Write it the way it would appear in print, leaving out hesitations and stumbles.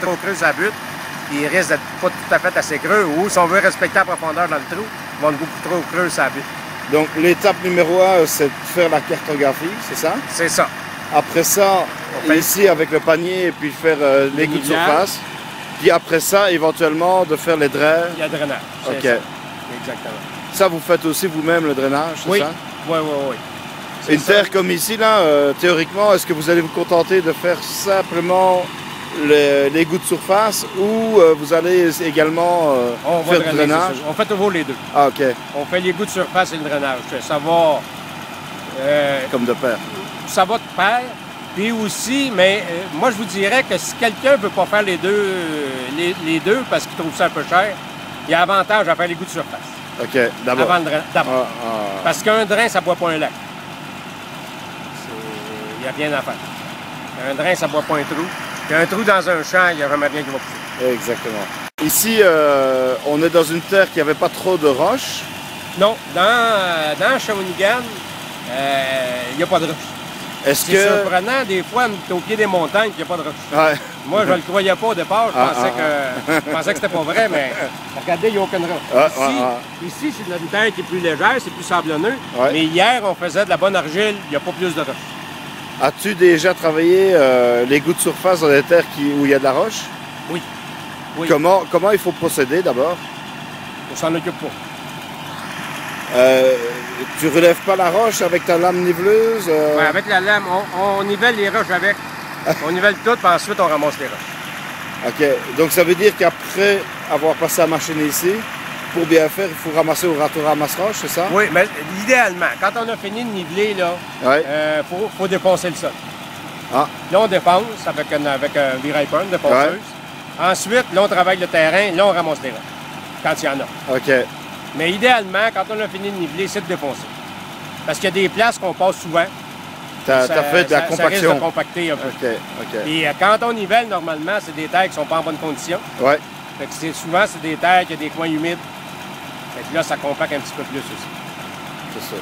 trop creux ça bute, puis il risque d'être pas tout à fait assez creux, ou si on veut respecter la profondeur dans le trou, il va être beaucoup trop creux ça bute. Donc l'étape numéro 1, c'est de faire la cartographie, c'est ça? C'est ça. Après ça, ici avec le panier et puis faire l'égout de surface. Puis après ça, éventuellement, de faire les drains. Il y a le drainage. OK. Ça. Exactement. Ça, vous faites aussi vous-même le drainage, c'est ça? Oui, oui, oui. Une terre comme ici, là, théoriquement, est-ce que vous allez vous contenter de faire simplement l'égout de surface ou vous allez également faire du drainage? On fait toujours les deux. Ah, OK. On fait l'égout de surface et le drainage. Ça va... comme de pair. Ça va de pair. Puis aussi, mais moi, je vous dirais que si quelqu'un ne veut pas faire les deux parce qu'il trouve ça un peu cher, il y a avantage à faire l'égout de surface. OK, d'abord. Avant le drain. D'abord. Parce qu'un drain, ça ne boit pas un lac. Il n'y a rien à faire. Un drain, ça ne boit pas un trou. Puis un trou dans un champ, il n'y a jamais rien qui va pousser. Exactement. Ici, on est dans une terre qui n'avait pas trop de roches. Non, dans Shawinigan, il n'y a pas de roches. Est-ce C'est surprenant, des fois, on est au pied des montagnes, qu'il n'y a pas de roches. Ouais. Moi, je ne le croyais pas au départ. Je pensais que c'était pas vrai, mais regardez, il n'y a aucune roche. Ici, c'est une terre qui est plus légère, c'est plus sablonneux. Ouais. Mais hier, on faisait de la bonne argile, il n'y a pas plus de roches. As-tu déjà travaillé l'égout de surface dans des terres où il y a de la roche? Oui. Comment il faut procéder d'abord? On s'en occupe pas. Tu relèves pas la roche avec ta lame niveleuse? Oui, avec la lame, on nivelle les roches avec. On nivelle tout, puis ensuite on ramasse les roches. OK. Donc ça veut dire qu'après avoir passé la machine ici, pour bien faire, il faut ramasser au râteau ramasse-roche, c'est ça? Oui, mais idéalement, quand on a fini de niveler, il faut défoncer le sol. Là, on défonce avec un V-Riper, une défonceuse. Ouais. Ensuite, là, on travaille le terrain, là, on ramasse les roches, quand il y en a. OK. Mais idéalement, quand on a fini de niveler, c'est de défoncer. Parce qu'il y a des places qu'on passe souvent. T'as fait de la compaction. Ça risque de compacter un peu. OK. Et quand on nivelle, normalement, c'est des terres qui ne sont pas en bonne condition. Ouais. Fait que souvent, c'est des terres qui ont des coins humides. Fait que là, ça compacte un petit peu plus aussi. C'est ça.